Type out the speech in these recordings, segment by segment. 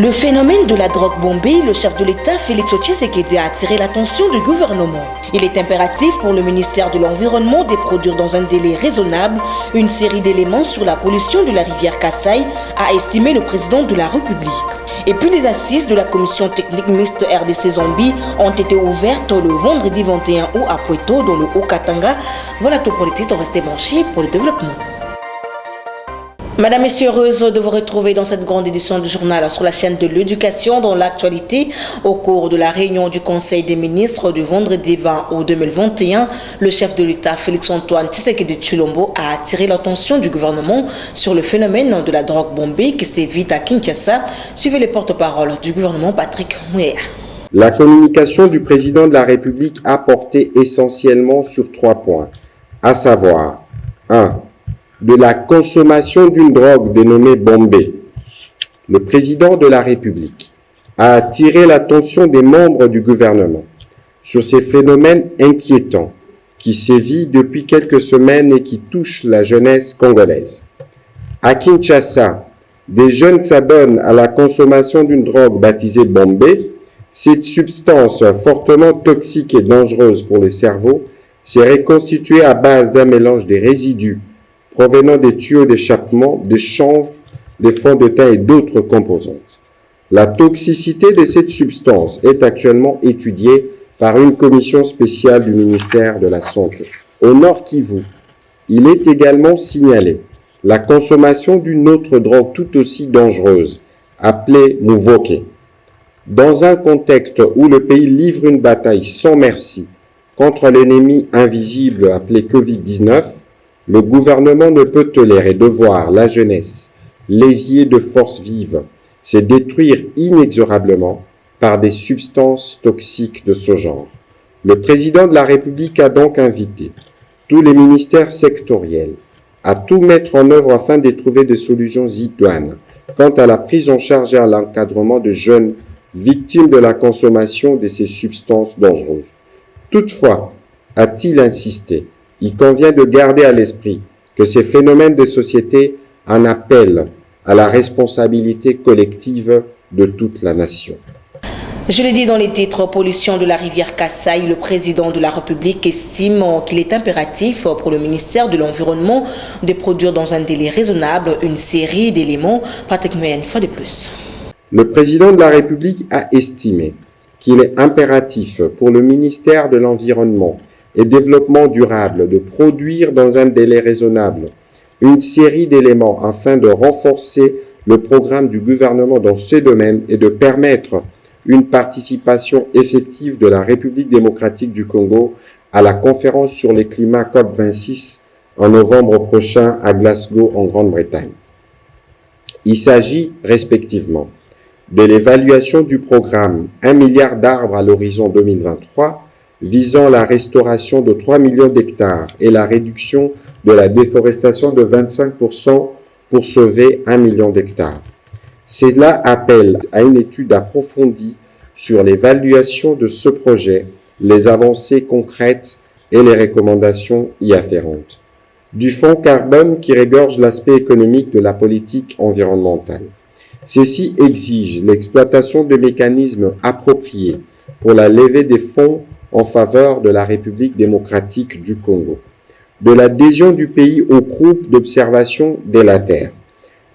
Le phénomène de la drogue bombée, le chef de l'État Félix Tshisekedi a attiré l'attention du gouvernement. Il est impératif pour le ministère de l'Environnement de produire dans un délai raisonnable une série d'éléments sur la pollution de la rivière Kasaï, a estimé le président de la République. Et puis les assises de la commission technique mixte RDC Zambie ont été ouvertes le vendredi 21 août à Pweto dans le Haut-Katanga. Voilà tout pour les titres, restez branchés pour le développement. Madame, Messieurs, heureuse de vous retrouver dans cette grande édition du journal sur la chaîne de l'éducation dans l'actualité. Au cours de la réunion du Conseil des ministres du vendredi 20 août 2021, le chef de l'État Félix-Antoine Tshisekedi Tshilombo a attiré l'attention du gouvernement sur le phénomène de la drogue bombée qui sévit à Kinshasa. Suivez les porte-paroles du gouvernement Patrick Mouya. La communication du président de la République a porté essentiellement sur 3 points, à savoir 1. De la consommation d'une drogue dénommée bombée. Le président de la République a attiré l'attention des membres du gouvernement sur ces phénomènes inquiétants qui sévissent depuis quelques semaines et qui touchent la jeunesse congolaise. À Kinshasa, des jeunes s'adonnent à la consommation d'une drogue baptisée bombée. Cette substance fortement toxique et dangereuse pour le cerveau serait constituée à base d'un mélange des résidus provenant des tuyaux d'échappement, des chanvre, des fonds de teint et d'autres composantes. La toxicité de cette substance est actuellement étudiée par une commission spéciale du ministère de la Santé. Au Nord Kivu, il est également signalé la consommation d'une autre drogue tout aussi dangereuse, appelée Muvoke. Dans un contexte où le pays livre une bataille sans merci contre l'ennemi invisible appelé Covid-19, le gouvernement ne peut tolérer de voir la jeunesse, lésée de forces vives, se détruire inexorablement par des substances toxiques de ce genre. Le président de la République a donc invité tous les ministères sectoriels à tout mettre en œuvre afin de trouver des solutions idoines quant à la prise en charge et à l'encadrement de jeunes victimes de la consommation de ces substances dangereuses. Toutefois, a-t-il insisté, il convient de garder à l'esprit que ces phénomènes de société en appellent à la responsabilité collective de toute la nation. Je l'ai dit dans les titres, pollution de la rivière Kasaï, le président de la République estime qu'il est impératif pour le ministère de l'Environnement de produire dans un délai raisonnable une série d'éléments. Pratiquement une fois de plus. Le président de la République a estimé qu'il est impératif pour le ministère de l'Environnement et développement durable de produire dans un délai raisonnable une série d'éléments afin de renforcer le programme du gouvernement dans ce domaine et de permettre une participation effective de la République démocratique du Congo à la conférence sur le climat COP26 en novembre prochain à Glasgow en Grande-Bretagne. Il s'agit respectivement de l'évaluation du programme 1 milliard d'arbres à l'horizon 2023 visant la restauration de 3 millions d'hectares et la réduction de la déforestation de 25% pour sauver 1 million d'hectares. Cela appelle à une étude approfondie sur l'évaluation de ce projet, les avancées concrètes et les recommandations y afférentes. Du fonds carbone qui regorge l'aspect économique de la politique environnementale. Ceci exige l'exploitation de mécanismes appropriés pour la levée des fonds en faveur de la République démocratique du Congo, de l'adhésion du pays au groupe d'observation de la Terre.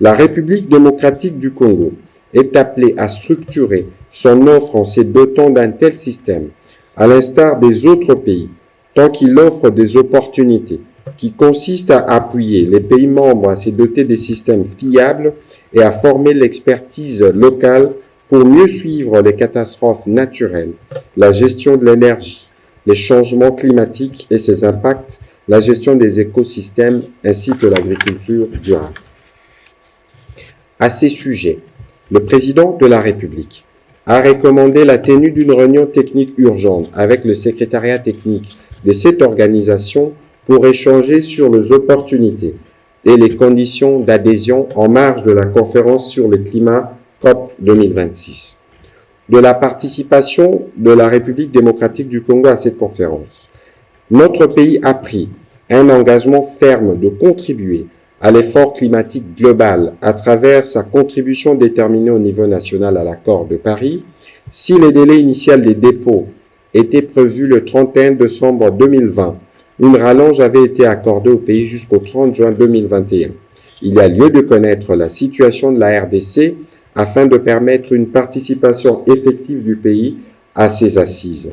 La République démocratique du Congo est appelée à structurer son offre en se dotant d'un tel système, à l'instar des autres pays, tant qu'il offre des opportunités qui consistent à appuyer les pays membres à se doter des systèmes fiables et à former l'expertise locale pour mieux suivre les catastrophes naturelles, la gestion de l'énergie, les changements climatiques et ses impacts, la gestion des écosystèmes ainsi que l'agriculture durable. À ces sujets, le président de la République a recommandé la tenue d'une réunion technique urgente avec le secrétariat technique de cette organisation pour échanger sur les opportunités et les conditions d'adhésion en marge de la conférence sur le climat COP 2026. De la participation de la République démocratique du Congo à cette conférence, notre pays a pris un engagement ferme de contribuer à l'effort climatique global à travers sa contribution déterminée au niveau national à l'accord de Paris, si le délai initial des dépôts était prévu le 31 décembre 2020, une rallonge avait été accordée au pays jusqu'au 30 juin 2021. Il y a lieu de connaître la situation de la RDC afin de permettre une participation effective du pays à ces assises.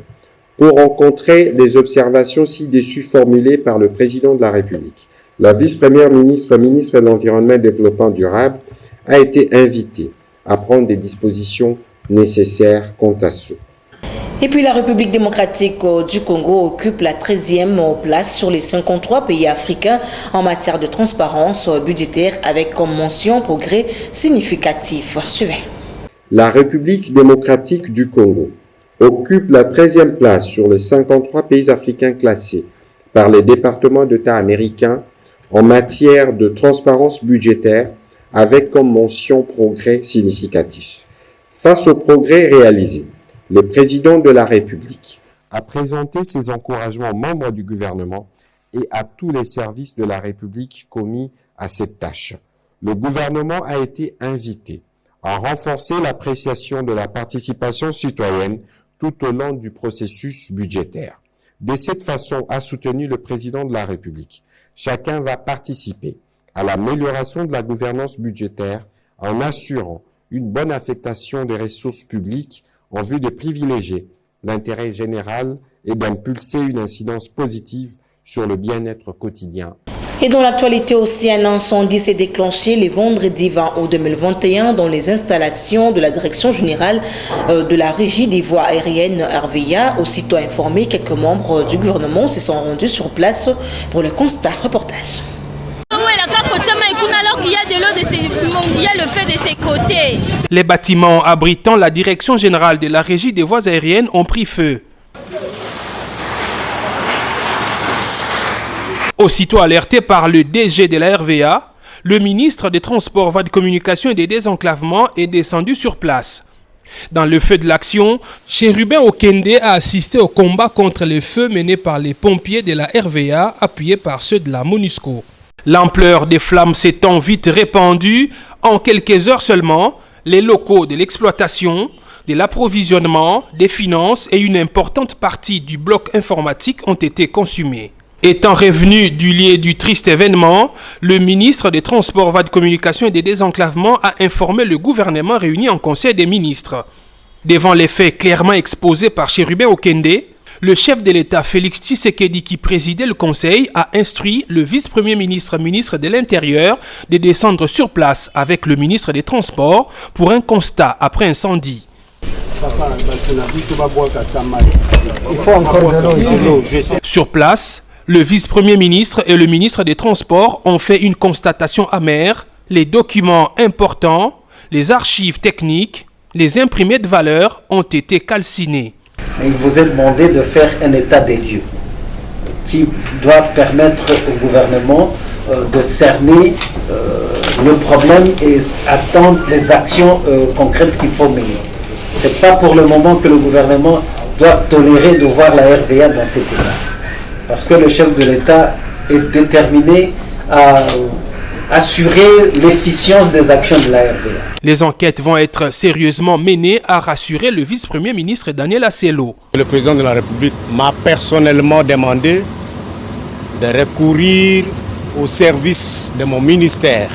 Pour rencontrer les observations ci-dessus formulées par le président de la République, la vice-première ministre, ministre de l'Environnement et du Développement durable, a été invitée à prendre des dispositions nécessaires quant à ce. Et puis la République démocratique du Congo occupe la 13e place sur les 53 pays africains en matière de transparence budgétaire avec comme mention progrès significatif. Suivez. La République démocratique du Congo occupe la 13e place sur les 53 pays africains classés par les départements d'État américains en matière de transparence budgétaire avec comme mention progrès significatif. Face aux progrès réalisés, le président de la République a présenté ses encouragements aux membres du gouvernement et à tous les services de la République commis à cette tâche. Le gouvernement a été invité à renforcer l'appréciation de la participation citoyenne tout au long du processus budgétaire. De cette façon, a soutenu le président de la République. Chacun va participer à l'amélioration de la gouvernance budgétaire en assurant une bonne affectation des ressources publiques en vue de privilégier l'intérêt général et d'impulser une incidence positive sur le bien-être quotidien. Et dans l'actualité aussi, un incendie s'est déclenché les vendredis 20 août 2021 dans les installations de la Direction générale de la Régie des voies aériennes RVA. Aussitôt informés, quelques membres du gouvernement se sont rendus sur place pour le constat. Reportage. Il y a le feu de ses côtés. Les bâtiments abritant la Direction générale de la Régie des voies aériennes ont pris feu. Aussitôt alerté par le DG de la RVA, le ministre des Transports, Voies de Communication et des Désenclavements est descendu sur place. Dans le feu de l'action, Chérubin Okende a assisté au combat contre les feux menés par les pompiers de la RVA appuyés par ceux de la MONUSCO. L'ampleur des flammes s'étant vite répandue, en quelques heures seulement, les locaux de l'exploitation, de l'approvisionnement, des finances et une importante partie du bloc informatique ont été consumés. Étant revenu du lieu du triste événement, le ministre des Transports, Voies de Communication et des Désenclavements a informé le gouvernement réuni en Conseil des ministres. Devant les faits clairement exposés par Chérubin Okende, le chef de l'État Félix Tshisekedi, qui présidait le Conseil, a instruit le vice-premier ministre, ministre de l'Intérieur, de descendre sur place avec le ministre des Transports pour un constat après incendie. Sur place, le vice-premier ministre et le ministre des Transports ont fait une constatation amère. Les documents importants, les archives techniques, les imprimés de valeur ont été calcinés. Mais il vous est demandé de faire un état des lieux qui doit permettre au gouvernement de cerner le problème et attendre les actions concrètes qu'il faut mener. Ce n'est pas pour le moment que le gouvernement doit tolérer de voir la RVA dans cet état. Parce que le chef de l'État est déterminé à assurer l'efficience des actions de la RVA. Les enquêtes vont être sérieusement menées, a rassuré le vice-premier ministre Daniel Asselo. Le président de la République m'a personnellement demandé de recourir au service de mon ministère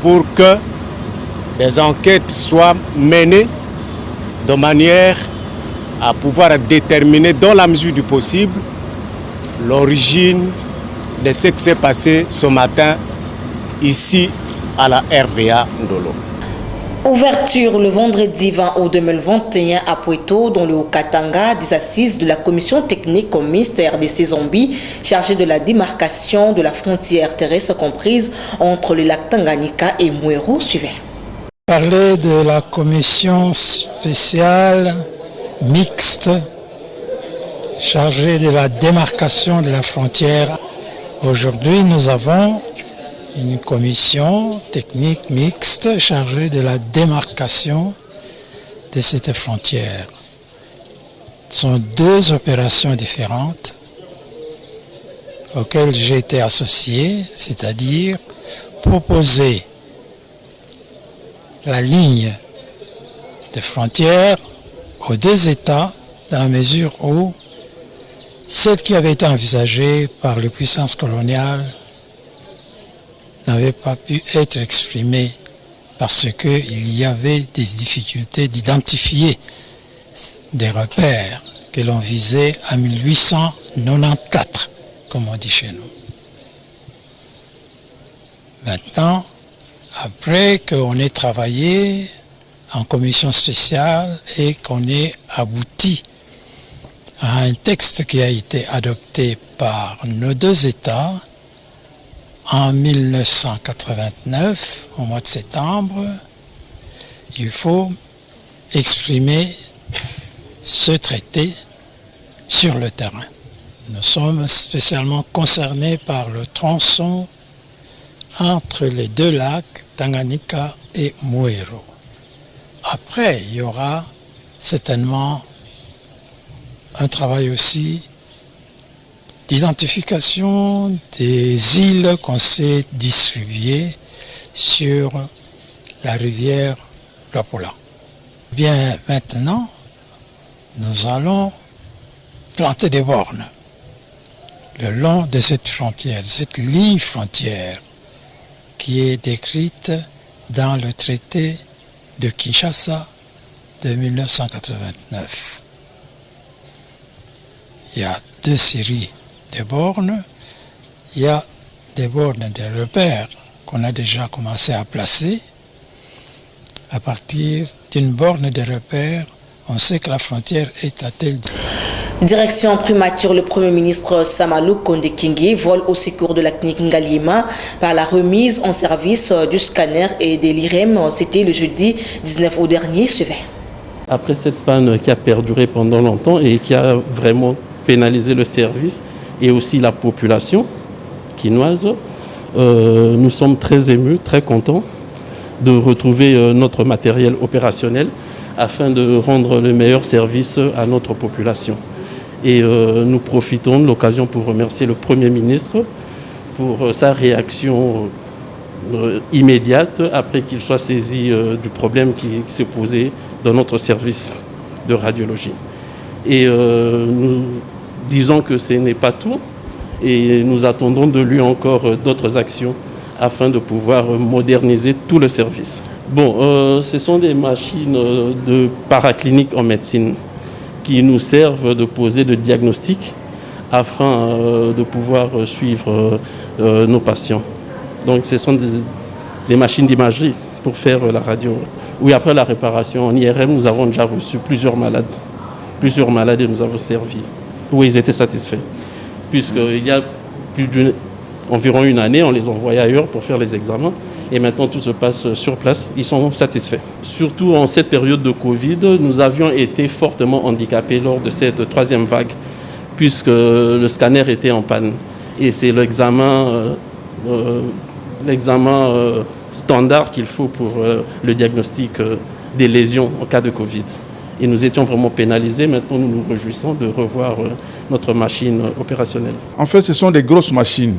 pour que des enquêtes soient menées de manière à pouvoir déterminer dans la mesure du possible l'origine de ce qui s'est passé ce matin ici à la RVA Ndolo. Ouverture le vendredi 20 août 2021 à Poito, dans le Haut-Katanga, des assises de la commission technique au ministère des Zambie chargée de la démarcation de la frontière terrestre comprise entre les lacs Tanganyika et Mweru. Suivez. Parler de la commission spéciale mixte chargée de la démarcation de la frontière. Aujourd'hui, nous avons une commission technique mixte chargée de la démarcation de cette frontière. Ce sont deux opérations différentes. auquel j'ai été associé, c'est-à-dire proposer la ligne des frontières aux deux États dans la mesure où celle qui avait été envisagée par les puissances coloniales n'avait pas pu être exprimée parce qu'il y avait des difficultés d'identifier des repères que l'on visait en 1894, comme on dit chez nous. Maintenant, après qu'on ait travaillé en commission spéciale et qu'on ait abouti à un texte qui a été adopté par nos deux États en 1989, au mois de septembre, il faut exprimer ce traité sur le terrain. Nous sommes spécialement concernés par le tronçon entre les deux lacs, Tanganyika et Muero. Après, il y aura certainement un travail aussi d'identification des îles qu'on s'est distribuées sur la rivière Luapula. Bien, maintenant, nous allons planter des bornes le long de cette frontière, cette ligne frontière qui est décrite dans le traité de Kinshasa de 1989. Il y a deux séries de bornes. Il y a des bornes de repères qu'on a déjà commencé à placer. À partir d'une borne de repères, on sait que la frontière est à tel degré. Direction primature, le Premier ministre Samalou Konde Kingé vole au secours de la clinique Ngaliema par la remise en service du scanner et de l'IREM. C'était le jeudi 19 août dernier. Suivez. Après cette panne qui a perduré pendant longtemps et qui a vraiment pénalisé le service et aussi la population quinoise, nous sommes très émus, très contents de retrouver notre matériel opérationnel afin de rendre le meilleur service à notre population. Et nous profitons de l'occasion pour remercier le Premier ministre pour sa réaction immédiate après qu'il soit saisi du problème qui s'est posé dans notre service de radiologie. Et nous disons que ce n'est pas tout et nous attendons de lui encore d'autres actions afin de pouvoir moderniser tout le service. Bon, ce sont des machines de paraclinique en médecine qui nous servent de poser de diagnostic afin de pouvoir suivre nos patients. Donc ce sont des machines d'imagerie pour faire la radio. Oui, après la réparation en IRM, nous avons déjà reçu plusieurs malades. Plusieurs malades et nous avons servi. Oui, ils étaient satisfaits. Puisqu'il y a environ une année, on les envoyait ailleurs pour faire les examens. Et maintenant, tout se passe sur place. Ils sont satisfaits. Surtout en cette période de Covid, nous avions été fortement handicapés lors de cette troisième vague, puisque le scanner était en panne. Et c'est l'examen standard qu'il faut pour le diagnostic des lésions en cas de Covid. Et nous étions vraiment pénalisés. Maintenant, nous nous réjouissons de revoir notre machine opérationnelle. En fait, ce sont des grosses machines.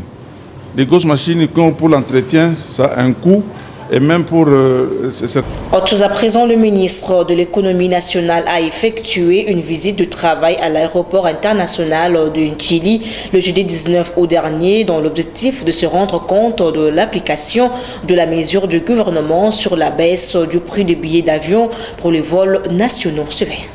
Des grosses machines qui, pour l'entretien, ça a un coût. Et même pour... Autre chose à présent, le ministre de l'économie nationale a effectué une visite de travail à l'aéroport international de Njili le jeudi 19 août dernier dans l'objectif de se rendre compte de l'application de la mesure du gouvernement sur la baisse du prix des billets d'avion pour les vols nationaux. Suivez.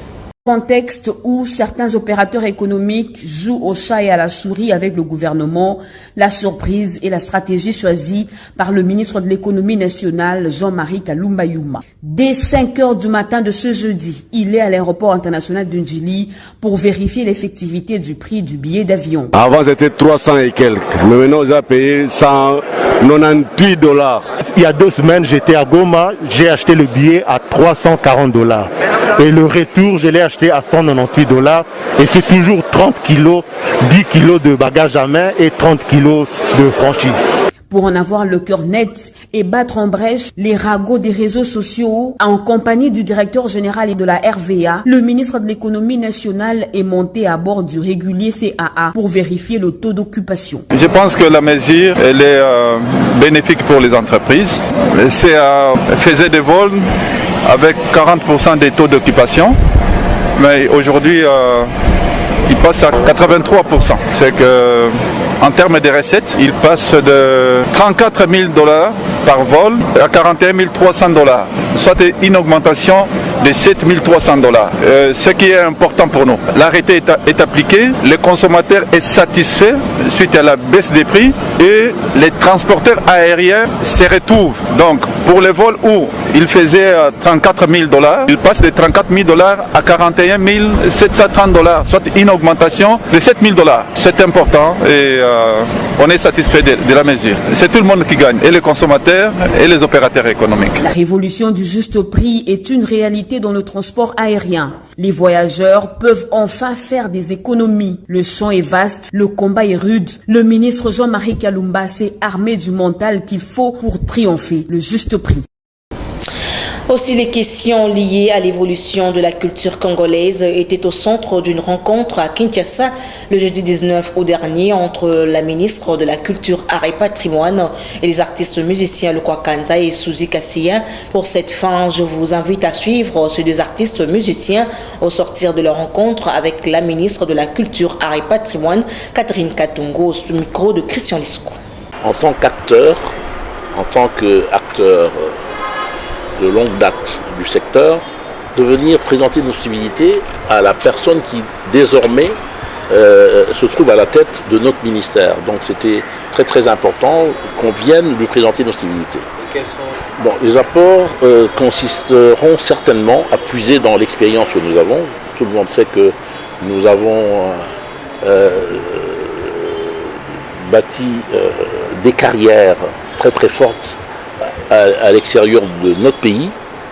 Contexte où certains opérateurs économiques jouent au chat et à la souris avec le gouvernement, la surprise et la stratégie choisie par le ministre de l'économie nationale Jean-Marie Kalumba Youma. Dès 5 heures du matin de ce jeudi, il est à l'aéroport international de Njili pour vérifier l'effectivité du prix du billet d'avion. Avant c'était 300 et quelques, mais maintenant j'ai payé 198 $. Il y a 2 semaines, j'étais à Goma, j'ai acheté le billet à 340 $. Et le retour, je l'ai acheté à 198 $. Et c'est toujours 30 kilos, 10 kilos de bagages à main et 30 kilos de franchise. Pour en avoir le cœur net et battre en brèche les ragots des réseaux sociaux, en compagnie du directeur général et de la RVA, le ministre de l'économie nationale est monté à bord du régulier CAA pour vérifier le taux d'occupation. Je pense que la mesure elle est bénéfique pour les entreprises. CAA faisait des vols avec 40% des taux d'occupation, mais aujourd'hui il passe à 83%. C'est que en termes de recettes, il passe de 34 000 $ par vol à 41 300 $, soit une augmentation de 7 300 $. Ce qui est important pour nous. L'arrêté est appliqué, le consommateur est satisfait suite à la baisse des prix et les transporteurs aériens se retrouvent. Donc pour les vols où il faisait 34 000 $, il passe de 34 000 $ à 41 730 $, soit une augmentation de 7 000 $. C'est important et on est satisfait de la mesure. C'est tout le monde qui gagne, et les consommateurs et les opérateurs économiques. La révolution du juste prix est une réalité dans le transport aérien. Les voyageurs peuvent enfin faire des économies. Le champ est vaste, le combat est rude. Le ministre Jean-Marie Kalumba s'est armé du mental qu'il faut pour triompher. Le juste prix. Aussi, les questions liées à l'évolution de la culture congolaise étaient au centre d'une rencontre à Kinshasa le jeudi 19 août dernier entre la ministre de la Culture, Art et Patrimoine et les artistes musiciens Lokwa Kanza et Suzy Kassia. Pour cette fin, je vous invite à suivre ces deux artistes musiciens au sortir de leur rencontre avec la ministre de la Culture, Art et Patrimoine, Catherine Katungo, au micro de Christian Lisco. En tant qu'acteur, de longue date du secteur, de venir présenter nos civilités à la personne qui désormais se trouve à la tête de notre ministère. Donc c'était très très important qu'on vienne lui présenter nos civilités. Bon, les apports consisteront certainement à puiser dans l'expérience que nous avons. Tout le monde sait que nous avons bâti des carrières très très fortes à l'extérieur de notre pays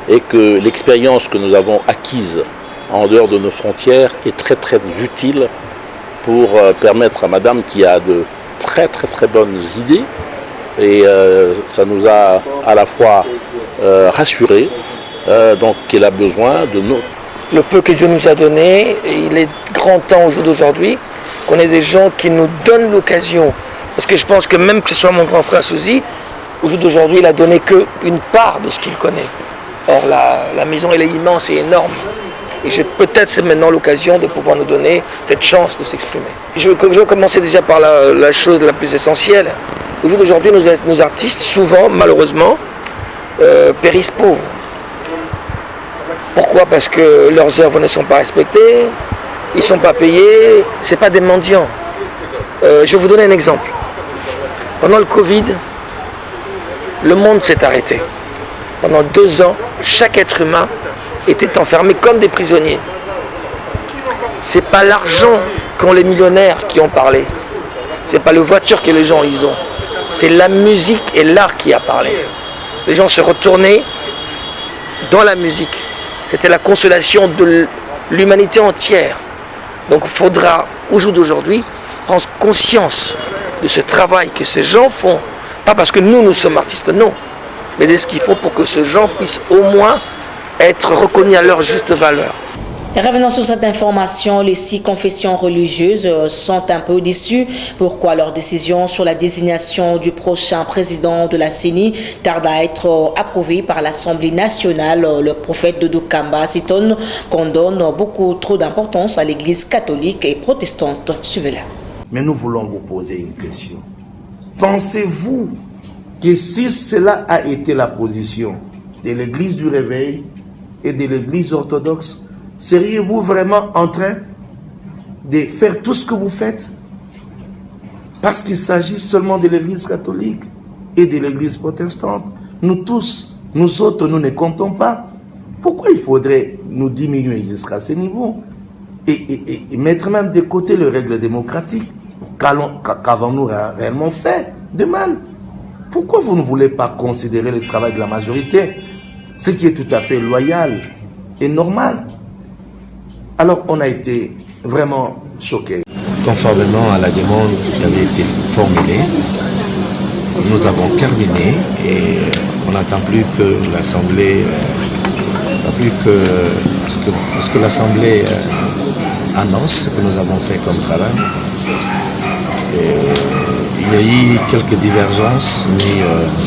et que l'expérience que nous avons acquise en dehors de nos frontières est très très utile pour permettre à madame qui a de très très très bonnes idées et ça nous a à la fois rassurés donc qu'elle a besoin de nous. Le peu que Dieu nous a donné, il est grand temps au jour d'aujourd'hui qu'on ait des gens qui nous donnent l'occasion, parce que je pense que même que ce soit mon grand frère Suzy, au jour d'aujourd'hui, il n'a donné qu'une part de ce qu'il connaît. Or, la maison, elle est immense et énorme. Et peut-être c'est maintenant l'occasion de pouvoir nous donner cette chance de s'exprimer. Je veux commencer déjà par la chose la plus essentielle. Au jour d'aujourd'hui, nos artistes, souvent, malheureusement, périssent pauvres. Pourquoi? Parce que leurs œuvres ne sont pas respectées, ils ne sont pas payés, ce n'est pas des mendiants. Je vais vous donner un exemple. Pendant le Covid, le monde s'est arrêté. Pendant 2 ans, chaque être humain était enfermé comme des prisonniers. C'est pas l'argent qu'ont les millionnaires qui ont parlé. C'est pas les voitures que les gens ils ont. C'est la musique et l'art qui a parlé. Les gens se retournaient dans la musique. C'était la consolation de l'humanité entière. Donc il faudra, au jour d'aujourd'hui, prendre conscience de ce travail que ces gens font. Pas parce que nous sommes artistes, non. Mais de ce qu'il faut pour que ces gens puissent au moins être reconnus à leur juste valeur. Revenons sur cette information, les 6 confessions religieuses sont un peu déçues. Pourquoi leur décision sur la désignation du prochain président de la CENI tarde à être approuvée par l'Assemblée nationale? Le prophète Dodo Kamba s'étonne qu'on donne beaucoup trop d'importance à l'Église catholique et protestante. Suivez-le. Mais nous voulons vous poser une question. Pensez-vous que si cela a été la position de l'Église du Réveil et de l'Église orthodoxe, seriez-vous vraiment en train de faire tout ce que vous faites? Parce qu'il s'agit seulement de l'Église catholique et de l'Église protestante. Nous tous, nous autres, nous ne comptons pas. Pourquoi il faudrait nous diminuer jusqu'à ce niveau et mettre même de côté les règles démocratiques? Qu'avons-nous réellement fait de mal? Pourquoi vous ne voulez pas considérer le travail de la majorité, ce qui est tout à fait loyal et normal? Alors on a été vraiment choqués. Conformément à la demande qui avait été formulée, nous avons terminé et on n'attend plus que l'Assemblée, ce que l'Assemblée annonce ce que nous avons fait comme travail. Et il y a eu quelques divergences, mais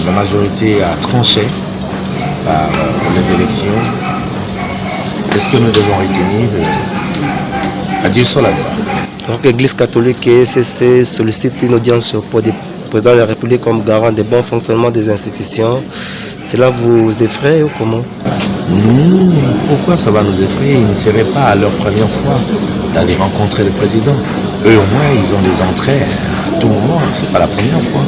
la majorité a tranché par les élections. Qu'est-ce que nous devons retenir? À Dieu soit la gloire. Donc l'Église catholique et ECC sollicite une audience pour le président de la République comme garant du bon fonctionnement des institutions. Cela vous effraie ou comment? Pourquoi ça va nous effrayer? Ils ne seraient pas à leur première fois d'aller rencontrer le président. Eux au moins ils ont des entrées à tout moment. C'est pas la première fois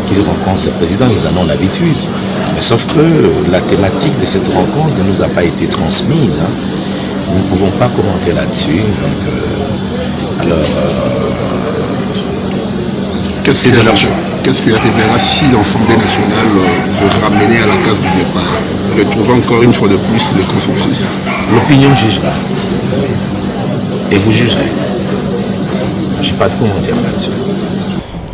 qu'ils rencontrent le président, ils en ont l'habitude. Mais sauf que la thématique de cette rencontre ne nous a pas été transmise. Nous ne pouvons pas commenter là-dessus. C'est de leur choix. Qu'est-ce qui arrivera si l'Assemblée nationale veut ramener à la case du départ, retrouver encore une fois de plus le consensus? L'opinion jugera. Et vous jugerez. Je n'ai pas de commentaire là-dessus.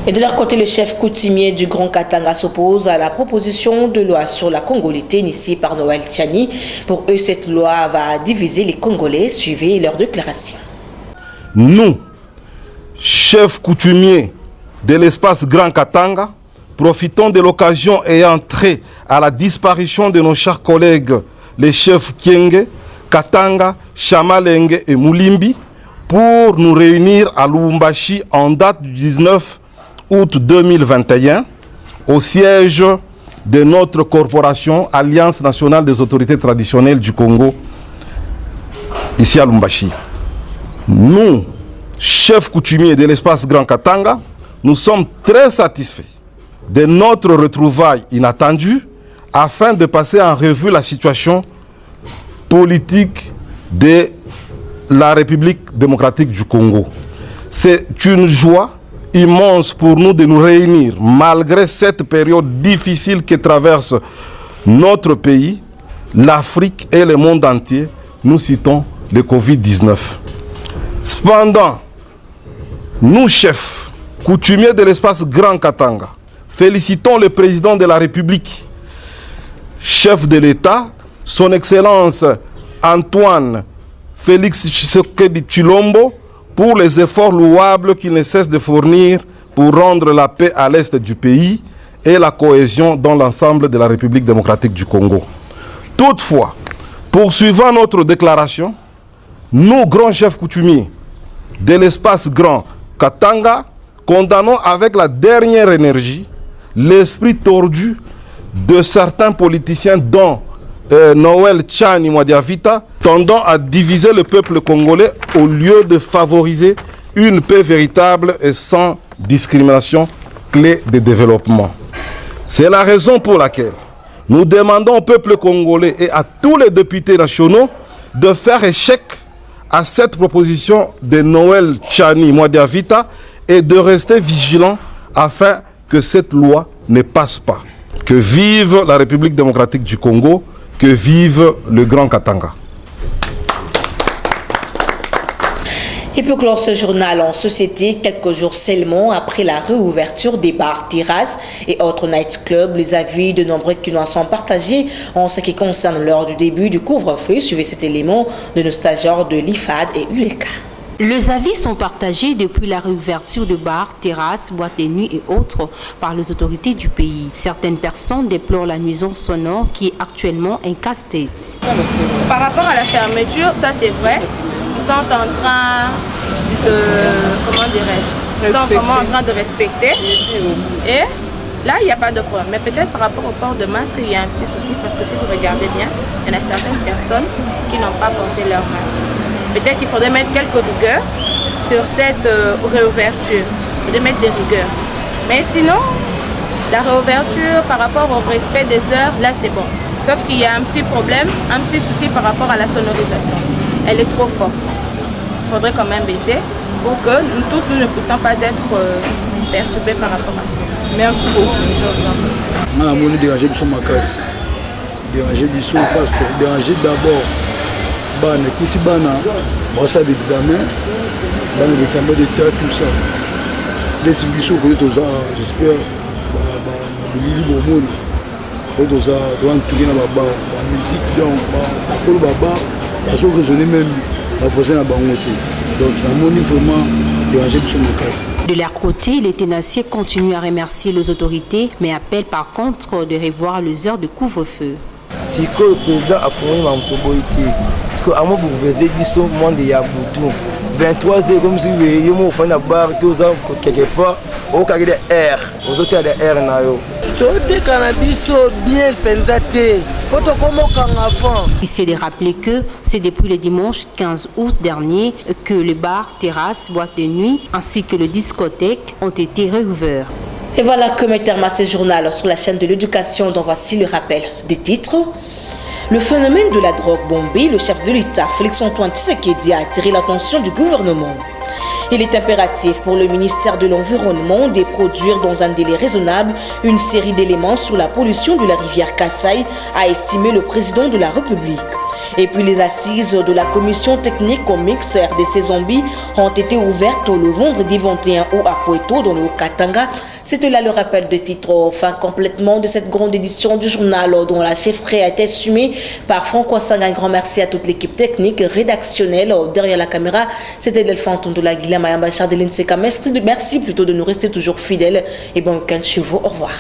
Et de leur côté, le chef coutumier du Grand Katanga s'oppose à la proposition de loi sur la congolité initiée par Noël Tchani. Pour eux, cette loi va diviser les Congolais. Suivez leur déclaration. Nous, chefs coutumiers de l'espace Grand Katanga, profitons de l'occasion ayant trait à la disparition de nos chers collègues, les chefs Kienge, Katanga, Chamalenge et Moulimbi, pour nous réunir à Lubumbashi en date du 19 août 2021 au siège de notre corporation Alliance nationale des autorités traditionnelles du Congo, ici à Lubumbashi. Nous, chefs coutumiers de l'espace Grand Katanga, nous sommes très satisfaits de notre retrouvaille inattendue afin de passer en revue la situation politique de la République démocratique du Congo. C'est une joie immense pour nous de nous réunir malgré cette période difficile que traverse notre pays, l'Afrique et le monde entier. Nous citons le Covid-19. Cependant, nous, chefs coutumiers de l'espace Grand Katanga, félicitons le président de la République, chef de l'État, son Excellence Antoine Félix Tshisekedi Tshilombo, pour les efforts louables qu'il ne cesse de fournir pour rendre la paix à l'est du pays et la cohésion dans l'ensemble de la République démocratique du Congo. Toutefois, poursuivant notre déclaration, nous, grands chefs coutumiers de l'espace Grand Katanga, condamnons avec la dernière énergie l'esprit tordu de certains politiciens dont Noël Tchani Mwadiavita, tendant à diviser le peuple congolais au lieu de favoriser une paix véritable et sans discrimination, clé de développement. C'est la raison pour laquelle nous demandons au peuple congolais et à tous les députés nationaux de faire échec à cette proposition de Noël Tchani Mwadiavita et de rester vigilants afin que cette loi ne passe pas. Que vive la République démocratique du Congo, que vive le Grand Katanga. Et pour clore ce journal en société, quelques jours seulement après la réouverture des bars, terrasses et autres nightclubs, les avis de nombreux Kinois sont partagés en ce qui concerne l'heure du début du couvre-feu. Suivez cet élément de nos stagiaires de l'IFAD et ULECA. Les avis sont partagés depuis la réouverture de bars, terrasses, boîtes de nuit et autres par les autorités du pays. Certaines personnes déplorent la nuisance sonore qui est actuellement un casse-tête. Par rapport à la fermeture, ça c'est vrai. Ils sont en train de, comment dirais-je, ils sont vraiment en train de respecter. Et là, il n'y a pas de problème. Mais peut-être par rapport au port de masque, il y a un petit souci parce que si vous regardez bien, il y en a certaines personnes qui n'ont pas porté leur masque. Peut-être qu'il faudrait mettre quelques rigueurs sur cette réouverture. Il faudrait mettre des rigueurs. Mais sinon, la réouverture par rapport au respect des heures, là c'est bon. Sauf qu'il y a un petit problème, un petit souci par rapport à la sonorisation. Elle est trop forte. Il faudrait quand même baisser pour que nous tous nous ne puissions pas être perturbés par rapport à ça. Merci beaucoup. On a dérangé ma classe. Dérangé parce que dérangé d'abord. Bana, écoutez, bana, brosse d'examen, bana de d'état, tout ça. Les émissions que j'espère, bilili bomoni po toza entouré na bamusique donc bakolo baba bazo raisonner même bavoisin na bango te donc namoni vraiment déranger biso makasi. De leur côté, les tenanciers continuent à remercier les autorités, mais appellent par contre de revoir les heures de couvre-feu. Si le président a fourni ma motoboy, parce que à moi vous faisiez biso monde ya butu 23h comme si vous mo fa na bar tous ans quelque part au carré de air aux hôtels de air na yo tout cannabis bien pensé quand on commence avant. Il s'est de rappeler que c'est depuis le dimanche 15 août dernier que les bars, terrasses, boîtes de nuit ainsi que les discothèques ont été réouverts. Et voilà que met terme à ce journal sur la chaîne de l'éducation, dont voici le rappel des titres. Le phénomène de la drogue bombée, le chef de l'État, Félix-Antoine Tshisekedi, a attiré l'attention du gouvernement. Il est impératif pour le ministère de l'Environnement de produire dans un délai raisonnable une série d'éléments sur la pollution de la rivière Kasaï, a estimé le président de la République. Et puis les assises de la commission technique au mix RDC Zombie ont été ouvertes le vendredi 21 août à Poeto dans le Katanga. C'était là le rappel de titre fin complètement de cette grande édition du journal dont la chefferie a été assumée par Franco Sang. Un grand merci à toute l'équipe technique, rédactionnelle. Derrière la caméra, c'était Delphine Tondola, Guillaume Ayamba, Chardeline Seka. Merci plutôt de nous rester toujours fidèles et bon week-end chez vous. Au revoir.